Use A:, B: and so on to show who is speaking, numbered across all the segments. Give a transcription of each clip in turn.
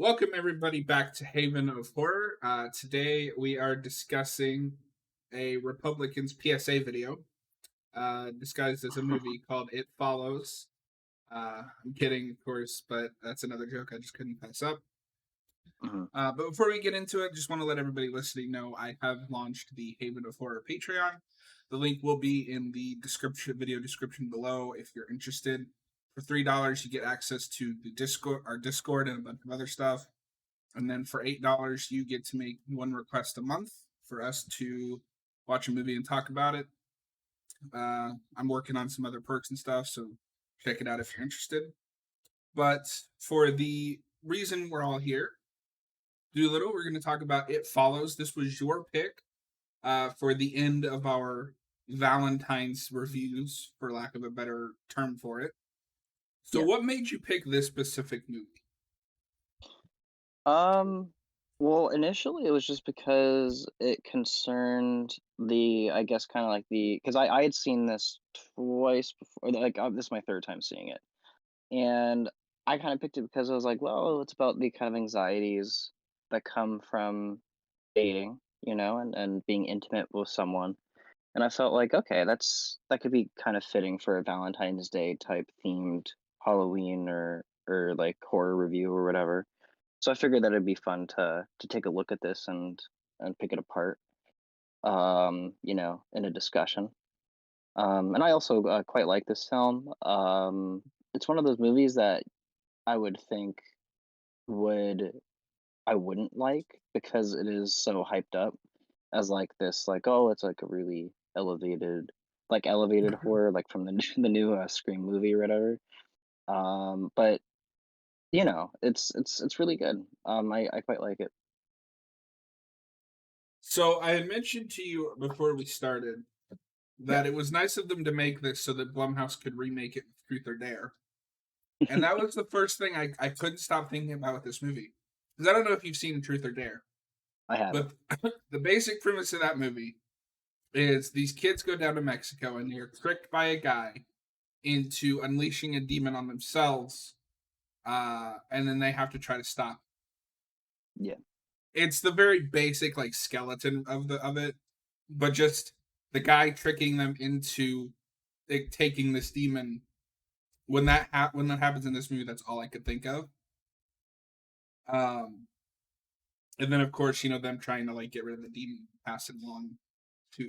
A: Welcome, everybody, back to Haven of Horror. Today, we are discussing a Republican's PSA video disguised as a movie called It Follows. I'm kidding, of course, but that's another joke I just couldn't pass up.
B: Mhm.
A: But before we get into it, just want to let everybody listening know I have launched the Haven of Horror Patreon. The link will be in the video description below if you're interested. For $3, you get access to the our Discord, and a bunch of other stuff. And then for $8, you get to make one request a month for us to watch a movie and talk about it. I'm working on some other perks and stuff, so check it out if you're interested. But for the reason we're all here, Doolittle, we're going to talk about It Follows. This was your pick for the end of our Valentine's reviews, for lack of a better term for it. So,
B: Yeah.
A: what made you pick this specific movie?
B: Um, well, initially it was just because it concerned I guess, kind of like because I had seen this twice before, like this is my third time seeing it, and I kind of picked it because I was like, well, it's about the kind of anxieties that come from dating, and being intimate with someone, and I felt like, okay, that could be kind of fitting for a Valentine's Day type themed Halloween or like horror review or whatever. So I figured that it'd be fun to take a look at this and pick it apart, in a discussion. And I also quite like this film. It's one of those movies that I would think would I wouldn't like because it is so hyped up as like this, like, oh, it's like a really elevated horror, like from the the new Scream movie or whatever. But it's really good. I quite like it.
A: So, I had mentioned to you before we started
B: Yeah.
A: that it was nice of them to make this so that Blumhouse could remake it with Truth or Dare. And that was the first thing I couldn't stop thinking about with this movie. Because I don't know if you've seen Truth or Dare,
B: I haven't.
A: but the basic premise of that movie is these kids go down to Mexico and they're tricked by a guy into unleashing a demon on themselves, and then they have to try to stop.
B: Yeah.
A: It's the very basic like skeleton of it, but just the guy tricking them into taking this demon. When that happens in this movie, that's all I could think of. Um, and then of course them trying to like get rid of the demon, pass it along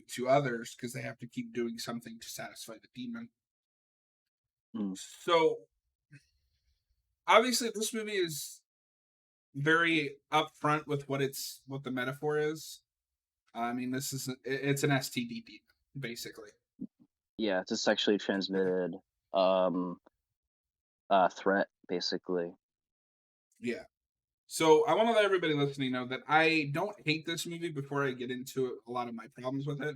A: to others because they have to keep doing something to satisfy the demon.
B: Mm.
A: So obviously, this movie is very upfront with what the metaphor is. I mean, it's an STD demon basically.
B: Yeah, it's a sexually transmitted um threat basically.
A: Yeah. So I want to let everybody listening know that I don't hate this movie before I get into a lot of my problems with it.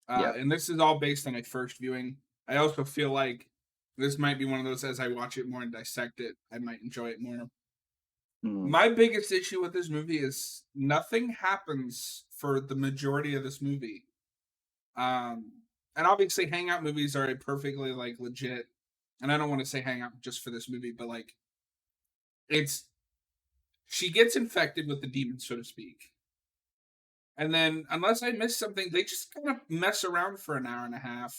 B: Yeah.
A: And this is all based on a first viewing. I also feel like this might be one of those, as I watch it more and dissect it, I might enjoy it more.
B: Mm.
A: My biggest issue with this movie is nothing happens for the majority of this movie. And obviously, hangout movies are a perfectly like legit, and I don't want to say hangout just for this movie, but like it's she gets infected with the demon, so to speak. And then, unless I miss something, they just kind of mess around for an hour and a half.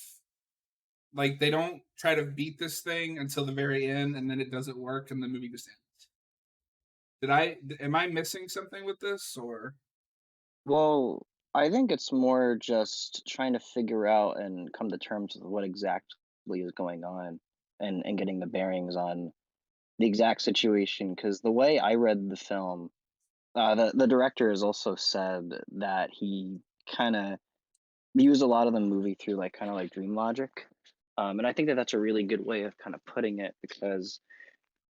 A: Like they don't try to beat this thing until the very end, and then it doesn't work, and the movie just ends. Am I missing something with this, or
B: Well, I think it's more just trying to figure out and come to terms with what exactly is going on and getting the bearings on the exact situation. Because the way I read the film, the director has also said that he kind of views a lot of the movie through like kind of like dream logic. And I think that that's a really good way of kind of putting it because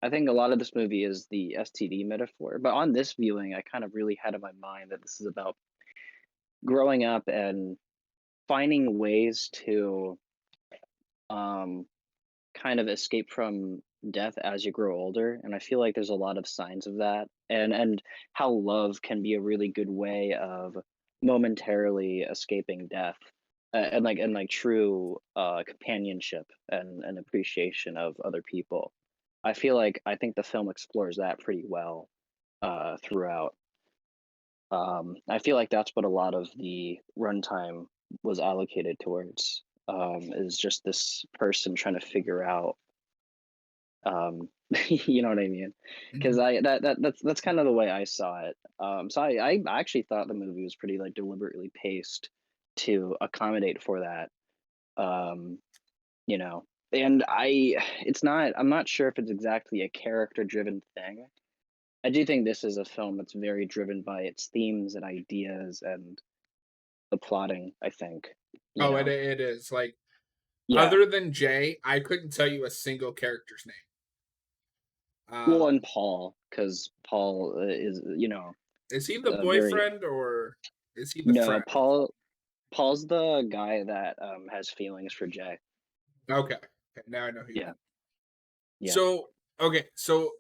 B: I think a lot of this movie is the STD metaphor. But on this viewing, I kind of really had in my mind that this is about growing up and finding ways to um, kind of escape from death as you grow older. And I feel like there's a lot of signs of that, and how love can be a really good way of momentarily escaping death, and like true companionship and appreciation of other people. I think the film explores that pretty well. throughout. I feel like that's what a lot of the runtime was allocated towards, is just this person trying to figure out, you know what I mean? Because
A: Mhm.
B: that's kind of the way I saw it. So I actually thought the movie was pretty like deliberately paced to accommodate for that. Um, you know, and I'm not sure if it's exactly a character driven thing. I do think this is a film that's very driven by its themes and ideas and the plotting, I think, you
A: Oh,
B: know?
A: it is like
B: Yeah.
A: other than Jay, I couldn't tell you a single character's name.
B: Well, and
A: Um,
B: Paul, because Paul is,
A: is he the
B: very
A: boyfriend or is he the
B: no,
A: friend?
B: Paul's the guy that, has feelings for Jay.
A: Okay, okay, now I know who you
B: Yeah,
A: mean.
B: yeah.
A: So, okay, so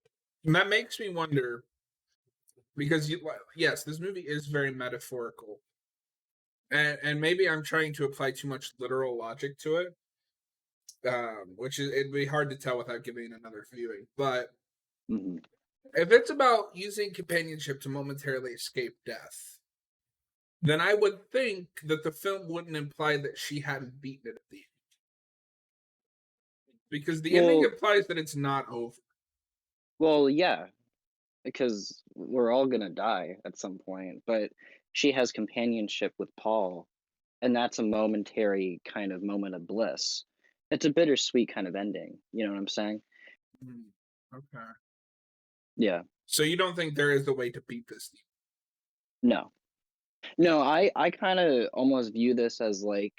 A: that makes me wonder because yes, this movie is very metaphorical, and maybe I'm trying to apply too much literal logic to it, which is it'd be hard to tell without giving another viewing. But
B: Mhm.
A: if it's about using companionship to momentarily escape death, then I would think that the film wouldn't imply that she hadn't beaten it at the end, because the ending
B: Well
A: implies that it's not over.
B: yeah, because we're all gonna die at some point, but she has companionship with Paul, and that's a momentary kind of moment of bliss. It's a bittersweet kind of ending, you know what I'm saying?
A: Hmm, okay.
B: Yeah.
A: So you don't think there is a way to beat this theme?
B: No. No, I kinda almost view this as, like,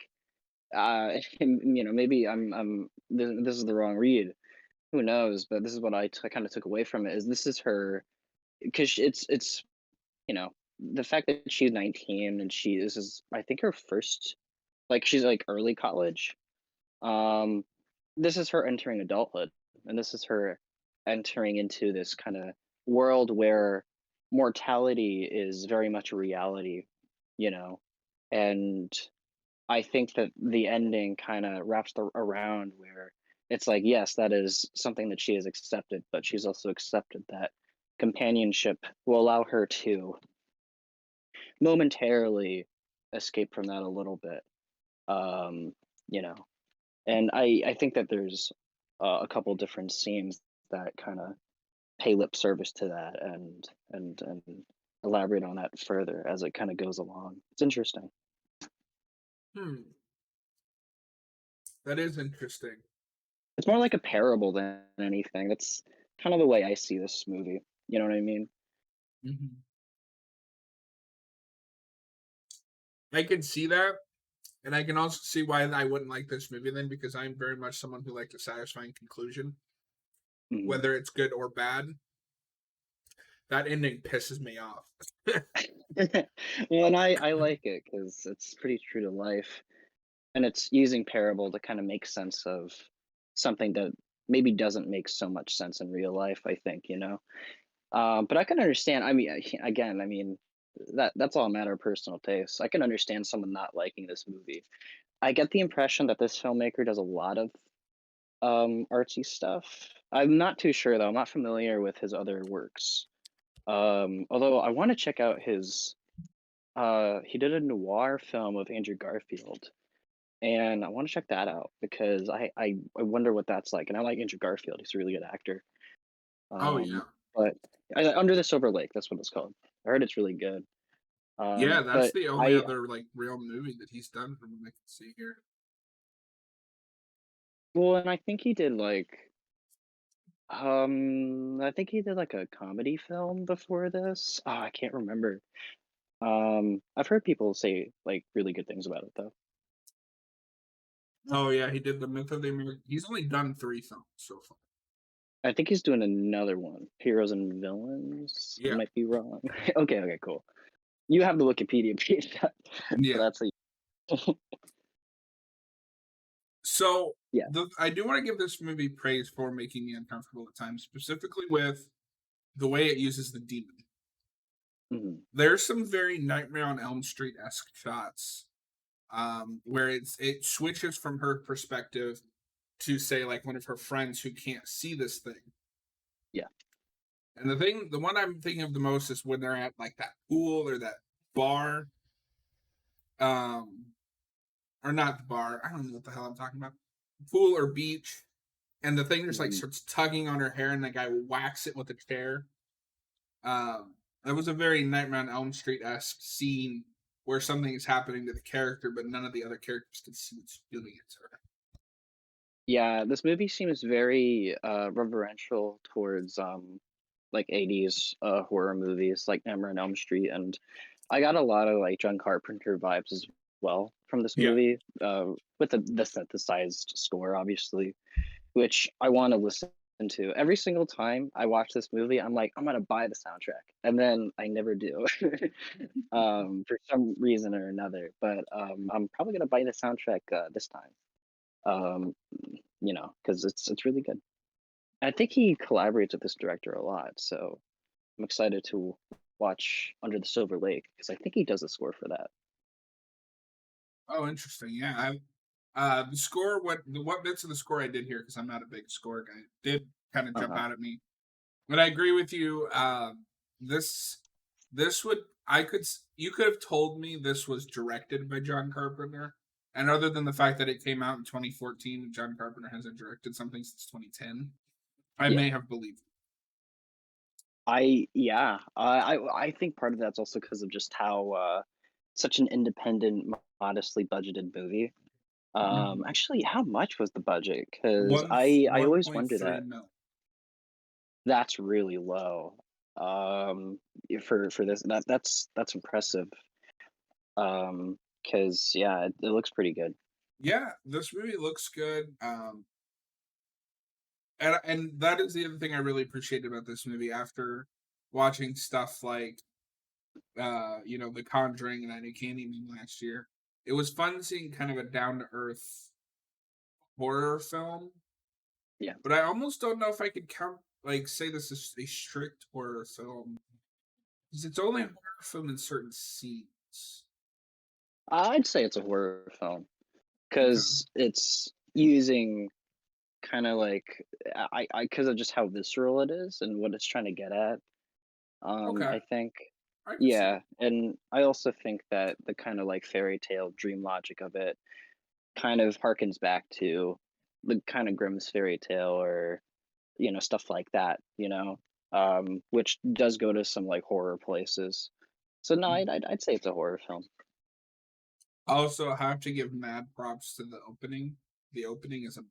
B: maybe this is the wrong read, who knows, but this is what I kinda took away from it, is this is her, 'cause it's, the fact that she's 19 and this is, I think, her first, like, she's, like, early college. Um, this is her entering adulthood, and this is her entering into this kinda world where mortality is very much a reality, you know? And I think that the ending kinda wraps around where it's like, yes, that is something that she has accepted, but she's also accepted that companionship will allow her to momentarily escape from that a little bit, um, you know? And I think that there's, a couple different scenes that kinda pay lip service to that and elaborate on that further as it kinda goes along. It's interesting.
A: Hmm, that is interesting.
B: It's more like a parable than anything. That's kind of the way I see this movie. You know what I mean?
A: Mhm. I can see that, and I can also see why I wouldn't like this movie then, because I'm very much someone who likes a satisfying conclusion,
B: Mhm.
A: whether it's good or bad. That ending pisses me off.
B: Well, and I like it because it's pretty true to life, and it's using parable to kinda make sense of something that maybe doesn't make so much sense in real life, I think, you know? But I can understand, I mean, again, I mean, that's all a matter of personal taste. I can understand someone not liking this movie. I get the impression that this filmmaker does a lot of, artsy stuff. I'm not too sure, though, I'm not familiar with his other works. Although I wanna check out his, he did a noir film with Andrew Garfield, and I wanna check that out because I wonder what that's like, and I like Andrew Garfield, he's a really good actor.
A: Oh
B: Um,
A: yeah,
B: but Under the Silver Lake, that's what it's called. I heard it's really good.
A: yeah. That's
B: But
A: the only
B: I
A: other like real movie that he's done from what I can see here.
B: well, and I think he did, like, I think he did, like, a comedy film before this. Oh, I can't remember. I've heard people say, like, really good things about it, though.
A: Oh yeah, he did the Myth of the American. He's only done 3 films so far.
B: I think he's doing another one, Heroes and Villains? I
A: Yeah,
B: might be wrong. Okay, okay, cool. You have the Wikipedia page, so
A: yeah.
B: that's a
A: So
B: yeah.
A: I do want to give this movie praise for making me uncomfortable at times, specifically with the way it uses the demon.
B: Mhm.
A: There's some very Nightmare on Elm Street esque shots, where it switches from her perspective to say like one of her friends who can't see this thing,
B: Yeah.
A: And the one I'm thinking of the most is when they're at like that pool or that bar, um, or not the bar. I don't know what the hell I'm talking about. Pool or beach, and the thing just like
B: Mhm.
A: starts tugging on her hair, and the guy whacks it with a chair. That was a very Nightmare on Elm Street esque scene where something is happening to the character, but none of the other characters can see what's doing it to her.
B: Yeah, this movie seems very reverential towards like 80s horror movies like Nightmare on Elm Street, and I got a lot of like John Carpenter vibes as well from this
A: Yeah.
B: movie, with the synthesized score, obviously, which I want to listen to. Every single time I watch this movie, I'm like, I'm gonna buy the soundtrack, and then I never do, for some reason or another. But I'm probably gonna buy the soundtrack this time, um, because it's really good. I think he collaborates with this director a lot, so I'm excited to watch Under the Silver Lake because I think he does the score for that.
A: Oh, interesting. Yeah. The score, what bits of the score I did hear, because I'm not a big score guy, did kind of jump
B: Uh-huh.
A: out at me. But I agree with you. This this would I could you could have told me this was directed by John Carpenter, and other than the fact that it came out in 2014, and John Carpenter hasn't directed something since 2010, I
B: Yeah.
A: may have believed.
B: I think part of that's also because of just how such an independent, modestly budgeted movie. Actually, how much was the budget? Because
A: One
B: I
A: one
B: always
A: point
B: wonder
A: three
B: that.
A: mil.
B: That's really low. For this, that's impressive. Because yeah, it looks pretty good.
A: Yeah, this movie looks good. And that is the other thing I really appreciate about this movie. After watching stuff like The Conjuring and Candyman last year, it was fun seeing kind of a down to earth horror film.
B: Yeah.
A: But I almost don't know if I could count like say this is a strict horror film because it's only a horror film in certain scenes.
B: I'd say it's a horror film
A: Okay.
B: because it's using kind of like I because of just how visceral it is and what it's trying to get at.
A: Okay.
B: I think,
A: I can see
B: yeah,
A: that.
B: and I also think that the kind of like fairy tale dream logic of it kind of harkens back to the kind of Grimm's fairy tale or stuff like that, which does go to some like horror places. So no, I'd say it's a horror film.
A: Also, I have to give mad props to the opening. The opening is amazing.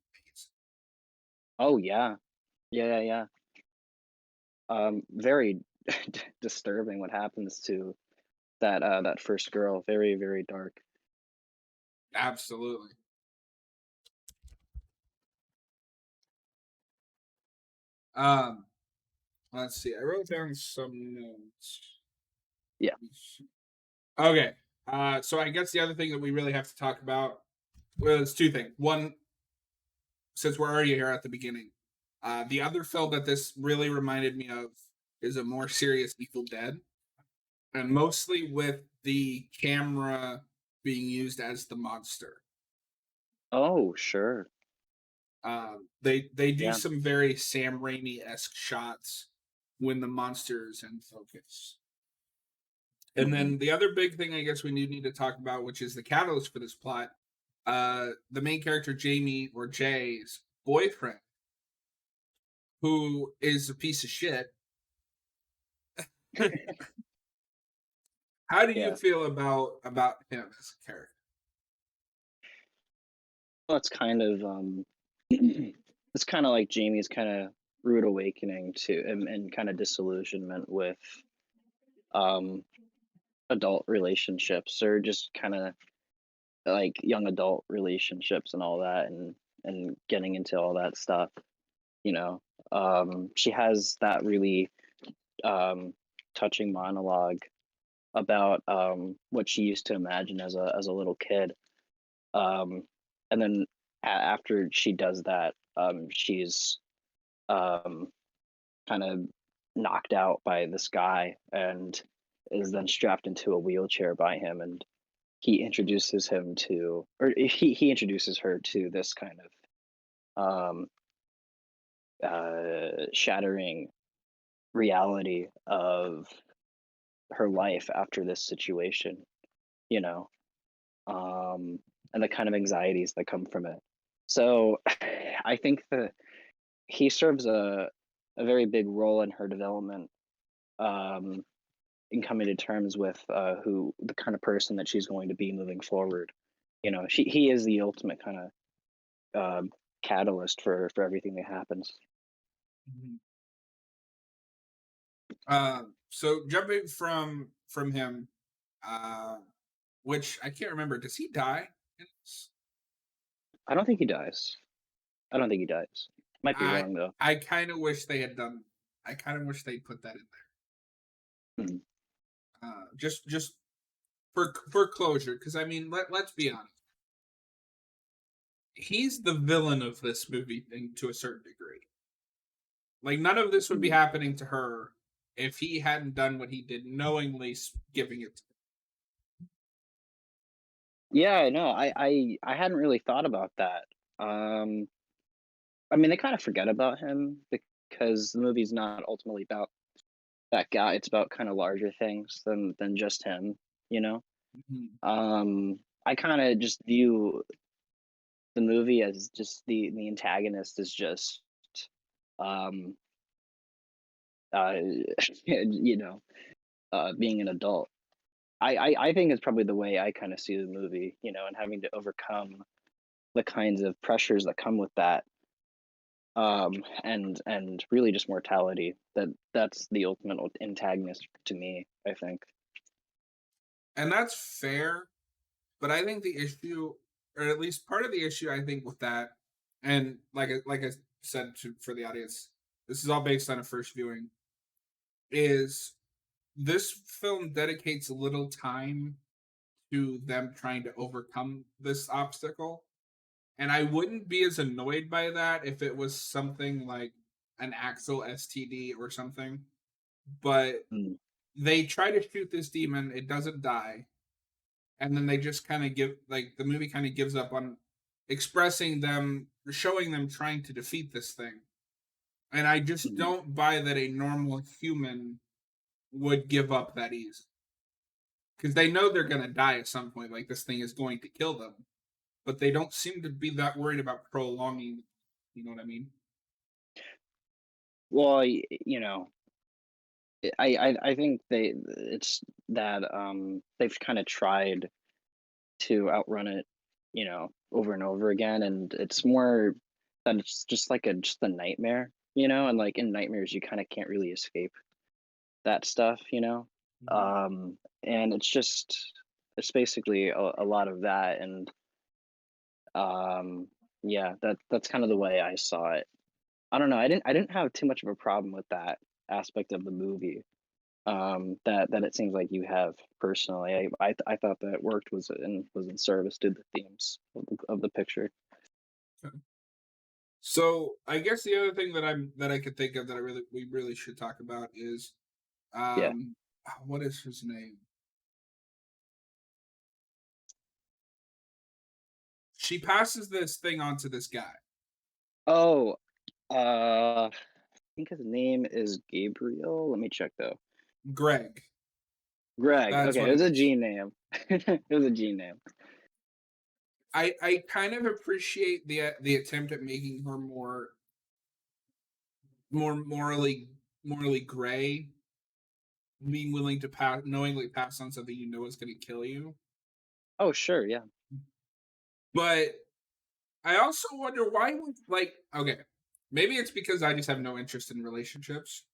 B: Oh yeah, yeah. Very disturbing what happens to that first girl. Very, very dark.
A: Absolutely. Um, let's see. I wrote down some notes.
B: Yeah.
A: Okay. So I guess the other thing that we really have to talk about was two things. One, since we're already here at the beginning, the other film that this really reminded me of is a more serious Evil Dead, and mostly with the camera being used as the monster.
B: Oh, sure.
A: They do
B: Yeah.
A: some very Sam Raimi esque shots when the monster is in focus. And
B: Hmm.
A: then the other big thing I guess we need to talk about, which is the catalyst for this plot, the main character Jamie or Jay's boyfriend, who is a piece of shit. How do you
B: Yeah.
A: feel about him as a character?
B: Well, it's kind of it's kind of like Jamie's kind of rude awakening to and kind of disillusionment with um adult relationships or just kind of like young adult relationships and all that and getting into all that stuff, you know. She has that really um touching monologue about what she used to imagine as a little kid. Um, and then after she does that, she's um, kind of knocked out by this guy and is then strapped into a wheelchair by him. And he introduces him to, or he introduces her to this kind of shattering reality of her life after this situation, you know, um, and the kind of anxieties that come from it. So I think that he serves a very big role in her development, um, in coming to terms with who the kind of person that she's going to be moving forward. You know, he is the ultimate kind of catalyst for everything that happens.
A: Mhm. So jumping from him, uh, which I can't remember. Does he die in this?
B: I don't think he dies. I don't think he dies. Might be
A: I
B: wrong though.
A: I kind of wish they had done. I kind of wish they put that in
B: Mhm.
A: there. Just for closure, because I mean, let's be honest. He's the villain of this movie to a certain degree. Like none of this would be
B: Mhm.
A: happening to her if he hadn't done what he did, knowingly giving it to
B: Yeah, no, I hadn't really thought about that. Um, I mean, they kind of forget about him because the movie's not ultimately about that guy. It's about kind of larger things than just him, you know?
A: her. Mhm.
B: I kind of just view the movie as just the antagonist is just um uh you know, being an adult. I think it's probably the way I kind of see the movie, you know, and having to overcome the kinds of pressures that come with that, and really just mortality. That's the ultimate antagonist to me, I think.
A: And that's fair, but I think the issue, or at least part of the issue, I think with that, and like I said for the audience, this is all based on a first viewing. Is this film dedicates little time to them trying to overcome this obstacle, and I wouldn't be as annoyed by that if it was something like an Axel STD or something. But
B: Mm,
A: they try to shoot this demon, it doesn't die, and then they just kind of give like the movie kind of gives up on expressing them, showing them trying to defeat this thing. And I just
B: mhm,
A: don't buy that a normal human would give up that easy because they know they're going to die at some point. Like this thing is going to kill them, but they don't seem to be that worried about prolonging. You know what I mean?
B: well, you know, I think it's that they've kind of tried to outrun it, you know, over and over again, and it's more that it's just like a nightmare, you know, and like in nightmares you kind of can't really escape that stuff, you know.
A: Mhm.
B: And it's basically a lot of that, and um yeah, that's kind of the way I saw it. I don't know, I didn't have too much of a problem with that aspect of the movie, that it seems like you have personally. I thought that it worked, was in service to the themes of the picture.
A: So I guess the other thing that I could think of that we really should talk about is
B: Yeah.
A: um what is his name? She passes this thing on to this guy,
B: Oh, I think his name is Gabriel. Let me check though.
A: Greg.
B: Greg.
A: That's
B: Okay,
A: what
B: it
A: it
B: was a
A: is.
B: G name. It was a G name.
A: I kind of appreciate the attempt at making her more morally gray, being willing to knowingly pass on something you know is going to kill you.
B: Oh, sure, yeah.
A: But I also wonder why would like okay, maybe it's because I just have no interest in relationships,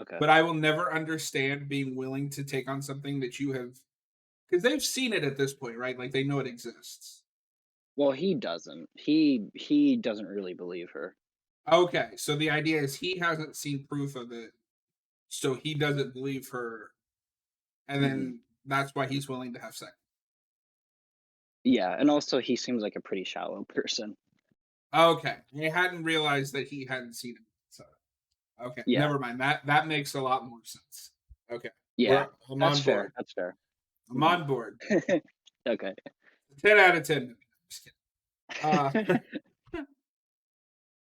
B: Okay.
A: but I will never understand being willing to take on something that you have because they've seen it at this point, right? Like they know it exists.
B: Well, he doesn't. He doesn't really believe her.
A: Okay, so the idea is he hasn't seen proof of it, so he doesn't believe her, and
B: Hmm.
A: then that's why he's willing to have sex.
B: Yeah, and also he seems like a pretty shallow person.
A: Okay, I hadn't realized that he hadn't seen it. So okay,
B: Yeah,
A: never mind. That makes a lot more sense. Okay,
B: yeah.
A: I'm
B: That's
A: on
B: fair.
A: board.
B: That's fair.
A: I'm
B: Hmm.
A: on board.
B: Okay.
A: 10 out of 10. Just kidding. Uh,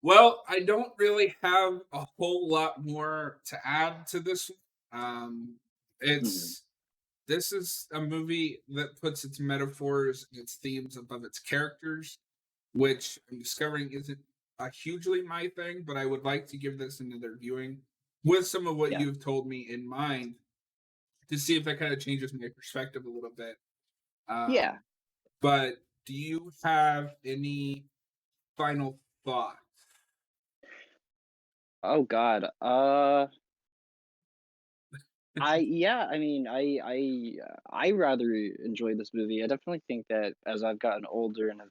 A: Well, I don't really have a whole lot more to add to this one.
B: Hmm.
A: It's This is a movie that puts its metaphors and its themes above its characters, which I'm discovering isn't a hugely my thing, but I would like to give this another viewing with some of what
B: Yeah.
A: you've told me in mind to see if that kind of changes my perspective a little bit.
B: Yeah.
A: Um, but do you have any final thoughts?
B: Oh God. I mean, I rather enjoy this movie. I definitely think that as I've gotten older and have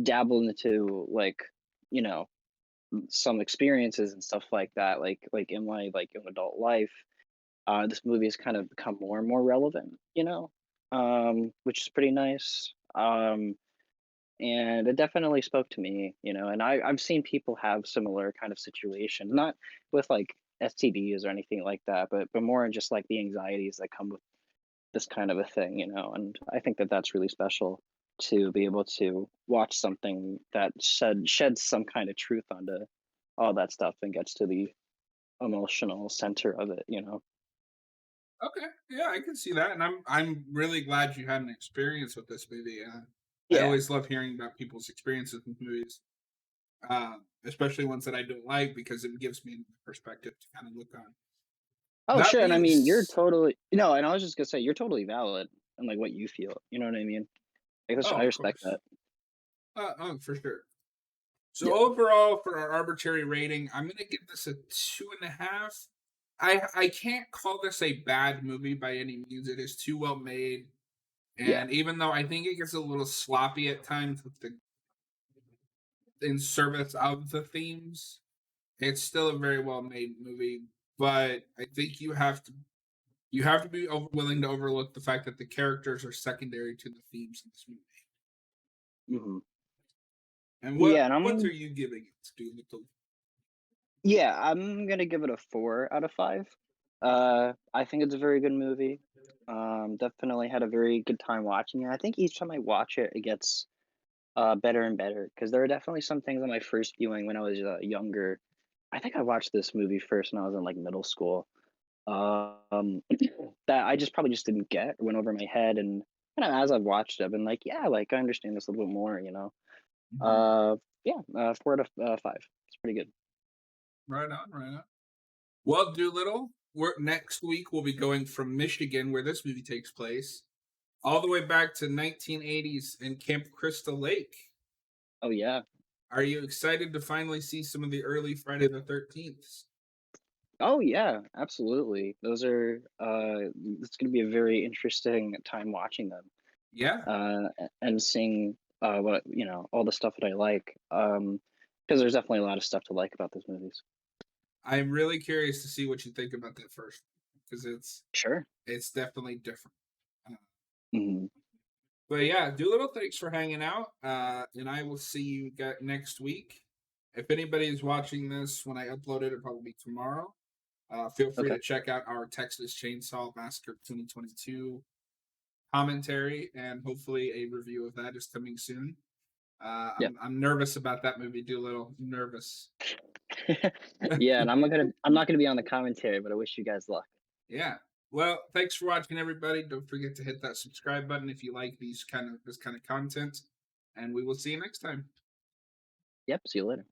B: dabbled into like, you know, some experiences and stuff like that, like in my like young adult life, this movie has kind of become more and more relevant, which is pretty nice. And it definitely spoke to me, and I've seen people have similar kind of situations, not with like STDs or anything like that, but more in just like the anxieties that come with this kind of a thing, and I think that that's really special to be able to watch something that sheds some kind of truth onto all that stuff and gets to the emotional center of it.
A: Okay, yeah, I can see that, and I'm really glad you had an experience with this movie. I
B: Yeah.
A: always love hearing about people's experiences with movies, especially ones that I don't like, because it gives me a perspective to kind of look on.
B: Oh,
A: That
B: sure, and I
A: being,
B: mean, you're totally no, and I was just gonna say you're totally valid in like what you feel. You know what I mean? I
A: oh, of
B: respect
A: course,
B: that.
A: oh, for sure. So
B: Yeah.
A: overall, for our arbitrary rating, I'm gonna give this a 2.5. I can't call this a bad movie by any means. It is too well made,
B: Yeah.
A: and even though I think it gets a little sloppy at times with the in service of the themes, it's still a very well made movie. But I think you have to be willing to overlook the fact that the characters are secondary to the themes in this movie.
B: Mhm.
A: And what
B: Yeah, and
A: what are you giving it, Doolittle?
B: I'm gonna give it a 4 out of 5. I think it's a very good movie. Definitely had a very good time watching it. I think each time I watch it, it gets better and better because there are definitely some things on my first viewing when I was younger. I think I watched this movie first when I was in like middle school. Um, that I just probably just didn't get, or went over my head, and kind of as I've watched it, I've been like, yeah, like I understand this a little bit more.
A: Mhm.
B: Uh, yeah, 4 out of 5. It's pretty good.
A: Right on, right on. Well, Doolittle, next week we'll be going from Michigan, where this movie takes place, all the way back to 1980s in Camp Crystal Lake.
B: Oh yeah.
A: Are you excited to finally see some of the early Friday the 13th?
B: Oh yeah, absolutely. Those are it's going to be a very interesting time watching them.
A: Yeah,
B: And seeing what all the stuff that I like. Because there's definitely a lot of stuff to like about those movies.
A: I'm really curious to see what you think about that first, because
B: Sure.
A: it's definitely different. Uh,
B: Hmm.
A: but yeah, Doolittle, thanks for hanging out, and I will see you next week. If anybody is watching this when I upload it, it'll probably be tomorrow. Feel free
B: Okay.
A: to check out our Texas Chainsaw Massacre 2022 commentary, and hopefully a review of that is coming soon.
B: Yeah.
A: I'm nervous about that movie, Doolittle. Nervous.
B: Yeah, and I'm not gonna be on the commentary, but I wish you guys luck.
A: Yeah. Well, thanks for watching, everybody. Don't forget to hit that subscribe button if you like this kind of content, and we will see you next time.
B: Yep. See you later.